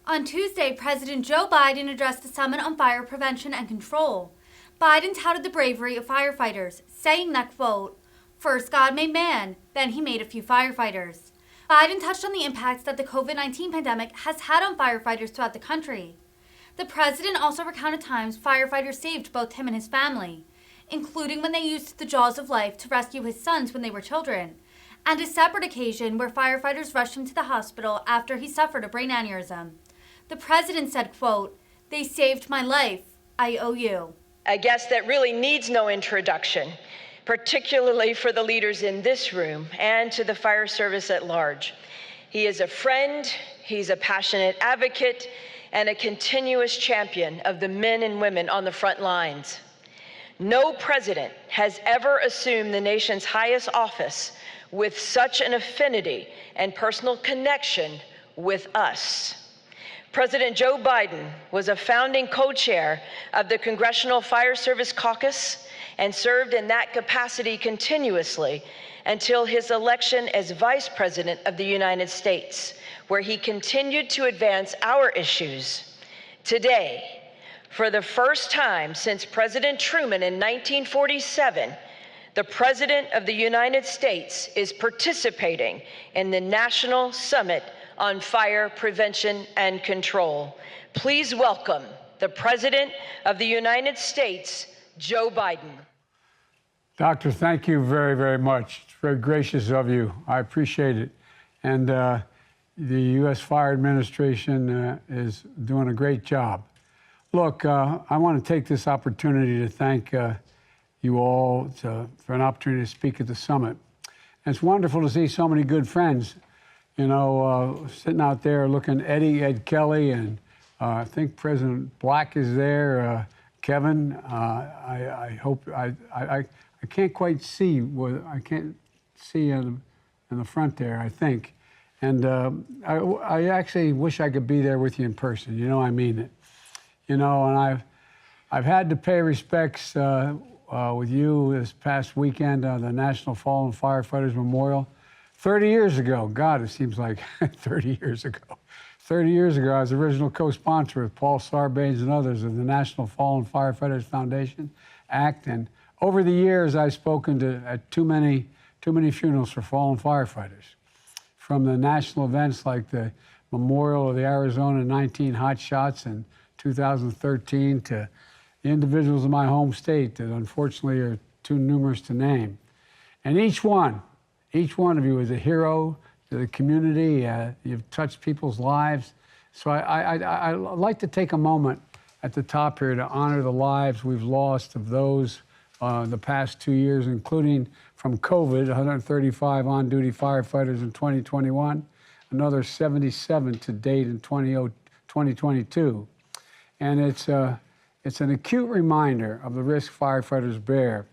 On Tuesday, President Joe Biden addressed the Summit on Fire Prevention and Control. Biden touted the bravery of firefighters, saying that, quote, "First God made man, then he made a few firefighters." Biden touched on the impacts that the COVID-19 pandemic has had on firefighters throughout the country. The president also recounted times firefighters saved both him and his family, including when they used the jaws of life to rescue his sons when they were children, and a separate occasion where firefighters rushed him to the hospital after he suffered a brain aneurysm. The president said, quote, "They saved my life. I owe you." A guest that really needs no introduction, particularly for the leaders in this room and to the fire service at large. He is a friend, he's a passionate advocate, and a continuous champion of the men and women on the front lines. No president has ever assumed the nation's highest office with such an affinity and personal connection with us. President Joe Biden was a founding co-chair of the Congressional Fire Service Caucus and served in that capacity continuously until his election as Vice President of the United States, where he continued to advance our issues. Today, for the first time since President Truman in 1947, the President of the United States is participating in the National Summit on Fire Prevention and Control. Please welcome the President of the United States, Joe Biden. Doctor, thank you very, very much. It's very gracious of you. I appreciate it. And the U.S. Fire Administration is doing a great job. Look, I want to take this opportunity to thank you all for an opportunity to speak at the summit. And it's wonderful to see so many good friends, you know, sitting out there looking. Ed Kelly, and I think President Black is there. Kevin, I hope, I can't quite see what I can't see in the front there, I think. And I actually wish I could be there with you in person. You know, I mean it. You know, and I've had to pay respects with you this past weekend on the National Fallen Firefighters Memorial. 30 years ago, God, it seems like 30 years ago. 30 years ago, I was the original co-sponsor with Paul Sarbanes and others of the National Fallen Firefighters Foundation Act. And over the years, I've spoken at too many funerals for fallen firefighters. From the national events like the Memorial of the Arizona 19 Hot Shots in 2013 to the individuals in my home state that unfortunately are too numerous to name. And each one of you is a hero to the community. You've touched people's lives. So I'd like to take a moment at the top here to honor the lives we've lost of those the past 2 years, including from COVID, 135 on-duty firefighters in 2021, another 77 to date in 2022. And it's an acute reminder of the risk firefighters bear,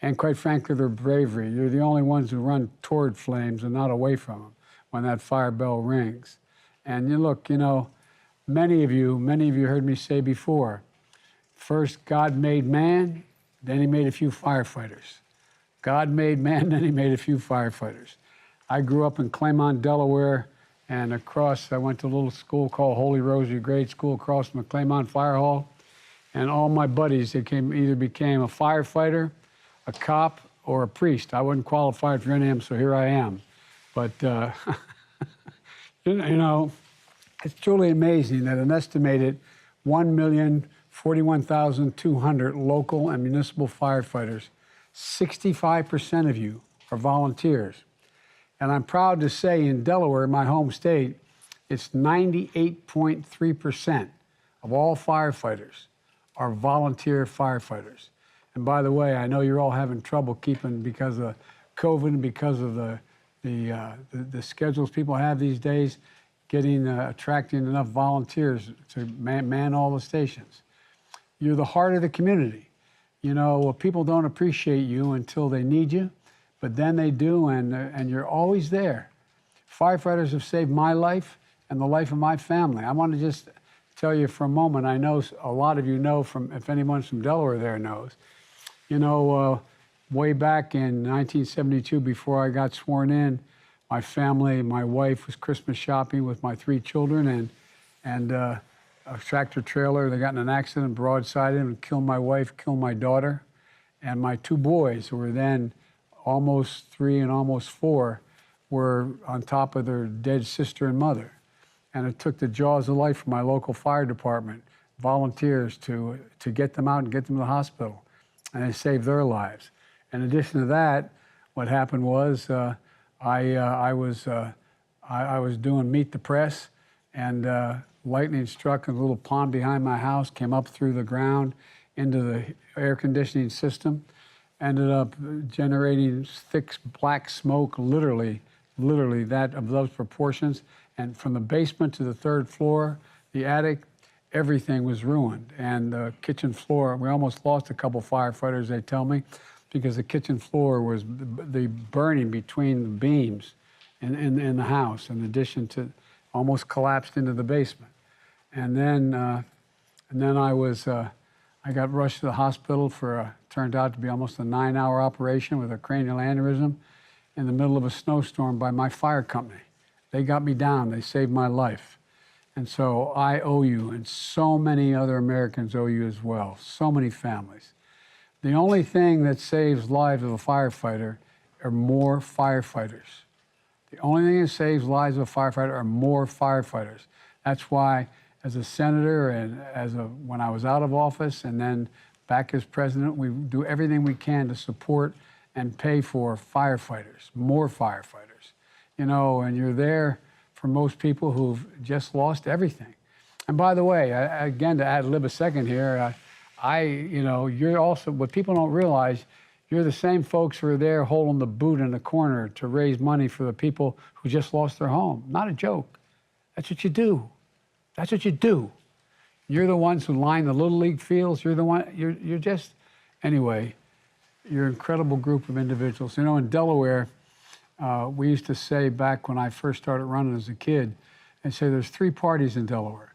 and quite frankly, their bravery. You're the only ones who run toward flames and not away from them when that fire bell rings. And you look, you know, many of you heard me say before, first God made man, then he made a few firefighters. God made man, then he made a few firefighters. I grew up in Claymont, Delaware, and I went to a little school called Holy Rosary Grade School across from the Claymont Fire Hall. And all my buddies, either became a firefighter, a cop, or a priest. I wasn't qualified for any of them, so here I am. But, you know, it's truly amazing that an estimated 1,041,200 local and municipal firefighters, 65% of you are volunteers. And I'm proud to say in Delaware, my home state, it's 98.3% of all firefighters are volunteer firefighters. And by the way, I know you're all having trouble keeping, because of COVID and because of the schedules people have these days, attracting enough volunteers to man all the stations. You're the heart of the community. You know, people don't appreciate you until they need you, but then they do, and you're always there. Firefighters have saved my life and the life of my family. I want to just tell you for a moment, I know a lot of you know, if anyone's from Delaware there knows, you know, way back in 1972, before I got sworn in, my family, my wife was Christmas shopping with my 3 children, and a tractor trailer. They got in an accident, broadsided and killed my wife, killed my daughter, and my two boys, who were then almost 3 and almost 4, were on top of their dead sister and mother. And it took the jaws of life from my local fire department, volunteers, to get them out and get them to the hospital. And they saved their lives. In addition to that, what happened was I was doing Meet the Press, and lightning struck a little pond behind my house, came up through the ground into the air conditioning system, ended up generating thick black smoke, literally that of those proportions. And from the basement to the 3rd floor, the attic, everything was ruined. And the kitchen floor, we almost lost a couple firefighters, they tell me, because the kitchen floor was the burning between the beams in the house, in addition to almost collapsed into the basement. And then I got rushed to the hospital for turned out to be almost a 9-hour operation with a cranial aneurysm in the middle of a snowstorm by my fire company. They got me down, they saved my life. And so I owe you, and so many other Americans owe you as well, so many families. The only thing that saves lives of a firefighter are more firefighters. The only thing that saves lives of a firefighter are more firefighters. That's why, as a senator and when I was out of office and then back as president, we do everything we can to support and pay for firefighters, more firefighters. You know, and you're there for most people who've just lost everything. And by the way, again, to ad lib a second here, you're also, what people don't realize, you're the same folks who are there holding the boot in the corner to raise money for the people who just lost their home. Not a joke. That's what you do. That's what you do. You're the ones who line the Little League fields. You're the one, you're just, anyway, you're an incredible group of individuals. You know, in Delaware, we used to say back when I first started running as a kid, and say there's 3 parties in Delaware: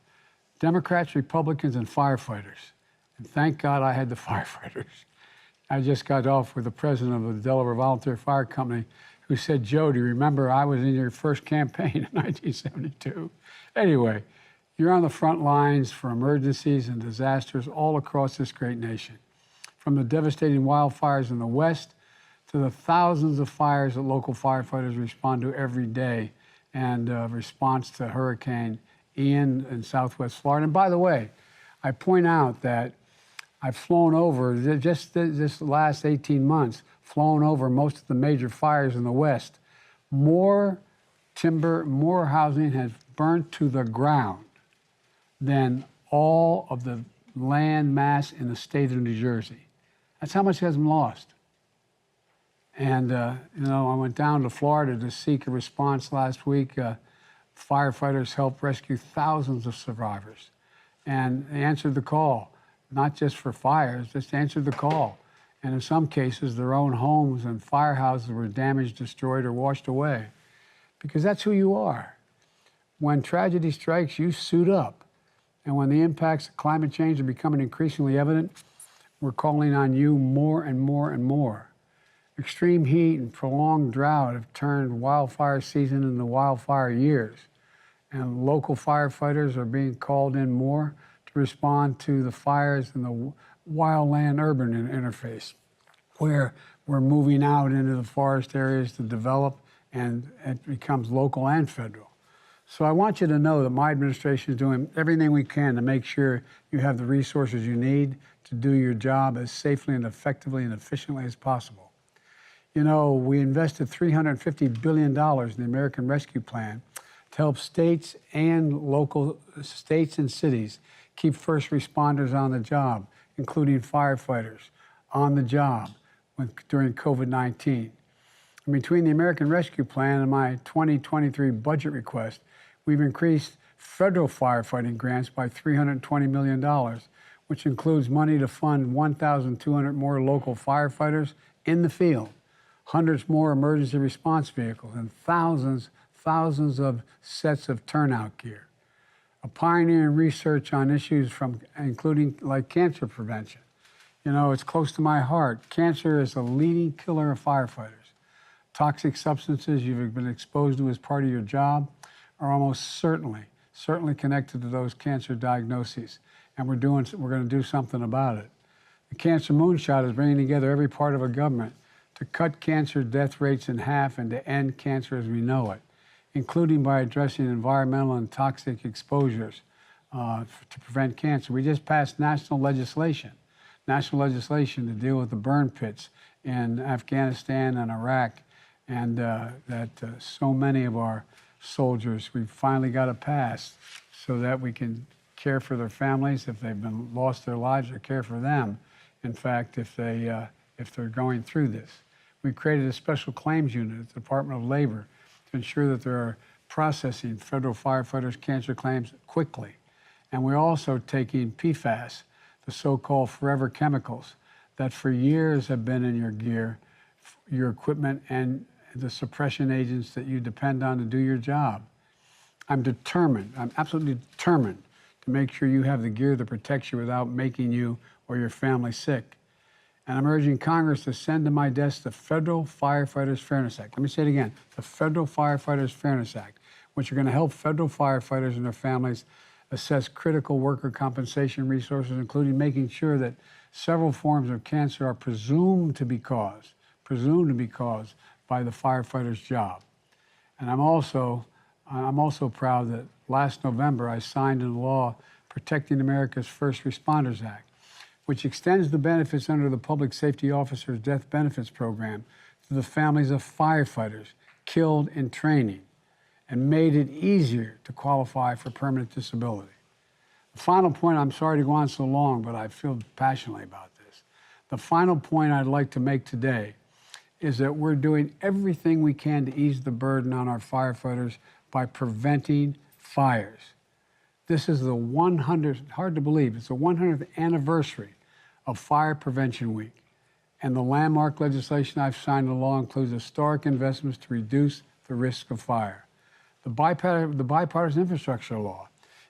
Democrats, Republicans, and firefighters. And thank God I had the firefighters. I just got off with the president of the Delaware Volunteer Fire Company, who said, "Joe, do you remember I was in your first campaign in 1972? Anyway, you're on the front lines for emergencies and disasters all across this great nation. From the devastating wildfires in the West to the thousands of fires that local firefighters respond to every day, and response to Hurricane Ian in Southwest Florida." And by the way, I point out that I've flown over, just this last 18 months, flown over most of the major fires in the West. More timber, more housing has burnt to the ground than all of the land mass in the state of New Jersey. That's how much has been lost. And, you know, I went down to Florida to seek a response last week. Firefighters helped rescue thousands of survivors. And they answered the call, not just for fires, just answered the call. And in some cases, their own homes and firehouses were damaged, destroyed, or washed away. Because that's who you are. When tragedy strikes, you suit up. And when the impacts of climate change are becoming increasingly evident, we're calling on you more and more and more. Extreme heat and prolonged drought have turned wildfire season into wildfire years. And local firefighters are being called in more to respond to the fires in the wildland-urban interface, where we're moving out into the forest areas to develop, and it becomes local and federal. So I want you to know that my administration is doing everything we can to make sure you have the resources you need to do your job as safely and effectively and efficiently as possible. You know, we invested $350 billion in the American Rescue Plan to help states and cities keep first responders on the job, including firefighters, on the job during COVID-19. And between the American Rescue Plan and my 2023 budget request, we've increased federal firefighting grants by $320 million, which includes money to fund 1,200 more local firefighters in the field, hundreds more emergency response vehicles, and thousands of sets of turnout gear. A pioneer in research on issues including like cancer prevention. You know, it's close to my heart. Cancer is a leading killer of firefighters. Toxic substances you've been exposed to as part of your job are almost certainly certainly connected to those cancer diagnoses, and we're going to do something about it. The Cancer Moonshot is bringing together every part of a government to cut cancer death rates in half and to end cancer as we know it, including by addressing environmental and toxic exposures to prevent cancer. We just passed national legislation to deal with the burn pits in Afghanistan and Iraq, and so many of our soldiers, we finally got it passed so that we can care for their families if they've lost their lives, or care for them, in fact, if they're going through this. We created a special claims unit at the Department of Labor to ensure that they are processing federal firefighters' cancer claims quickly. And we're also taking PFAS, the so-called forever chemicals that for years have been in your gear, your equipment, and the suppression agents that you depend on to do your job. I'm absolutely determined to make sure you have the gear that protects you without making you or your family sick. And I'm urging Congress to send to my desk the Federal Firefighters Fairness Act. Let me say it again, the Federal Firefighters Fairness Act, which are going to help federal firefighters and their families assess critical worker compensation resources, including making sure that several forms of cancer are presumed to be caused by the firefighter's job. And I'm also proud that last November I signed into law Protecting America's First Responders Act, which extends the benefits under the Public Safety Officers Death Benefits Program to the families of firefighters killed in training, and made it easier to qualify for permanent disability. The final point, I'm sorry to go on so long, but I feel passionately about this. The final point I'd like to make today is that we're doing everything we can to ease the burden on our firefighters by preventing fires. This is the 100th, hard to believe, it's the 100th anniversary of Fire Prevention Week. And the landmark legislation I've signed into law includes historic investments to reduce the risk of fire. The bipartisan infrastructure law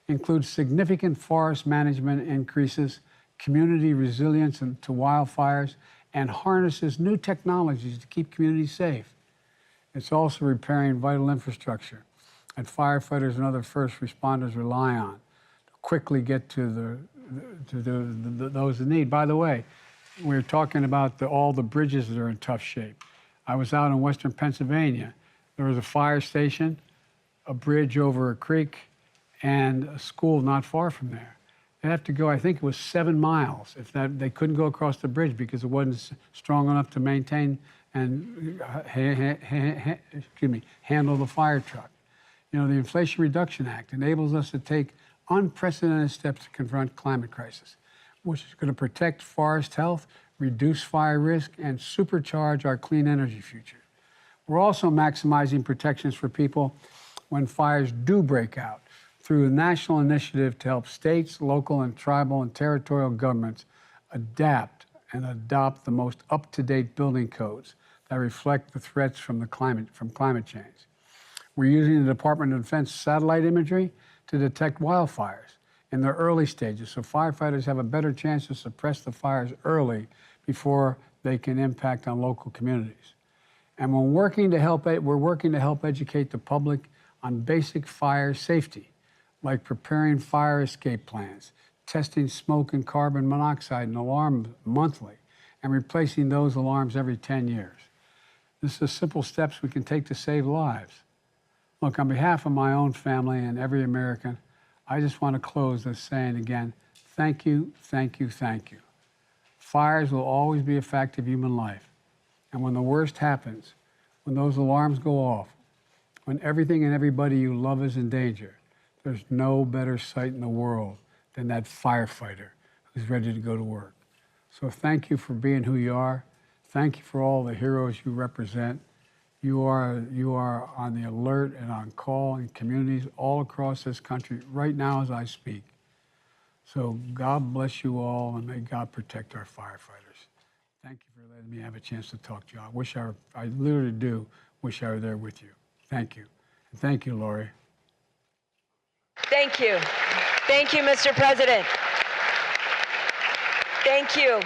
includes significant forest management increases, community resilience to wildfires, and harnesses new technologies to keep communities safe. It's also repairing vital infrastructure that firefighters and other first responders rely on to quickly get to those in need. By the way, we're talking about all the bridges that are in tough shape. I was out in western Pennsylvania. There was a fire station, a bridge over a creek, and a school not far from there. They have to go, I think it was 7 miles. They couldn't go across the bridge because it wasn't strong enough to maintain and handle the fire truck. You know, the Inflation Reduction Act enables us to take unprecedented steps to confront climate crisis, which is going to protect forest health, reduce fire risk, and supercharge our clean energy future. We're also maximizing protections for people when fires do break out through a national initiative to help states, local, and tribal and territorial governments adapt and adopt the most up-to-date building codes that reflect the threats from climate change. We're using the Department of Defense satellite imagery to detect wildfires in their early stages, so firefighters have a better chance to suppress the fires early before they can impact on local communities. And we're working to help educate the public on basic fire safety, like preparing fire escape plans, testing smoke and carbon monoxide and alarms monthly, and replacing those alarms every 10 years. This is simple steps we can take to save lives. Look, on behalf of my own family and every American, I just want to close this saying again, thank you, thank you, thank you. Fires will always be a fact of human life. And when the worst happens, when those alarms go off, when everything and everybody you love is in danger, there's no better sight in the world than that firefighter who's ready to go to work. So thank you for being who you are. Thank you for all the heroes you represent. You are on the alert and on call in communities all across this country right now as I speak. So God bless you all, and may God protect our firefighters. Thank you for letting me have a chance to talk to you. I literally do wish I were there with you. Thank you. And thank you, Lori. Thank you. Thank you, Mr. President. Thank you.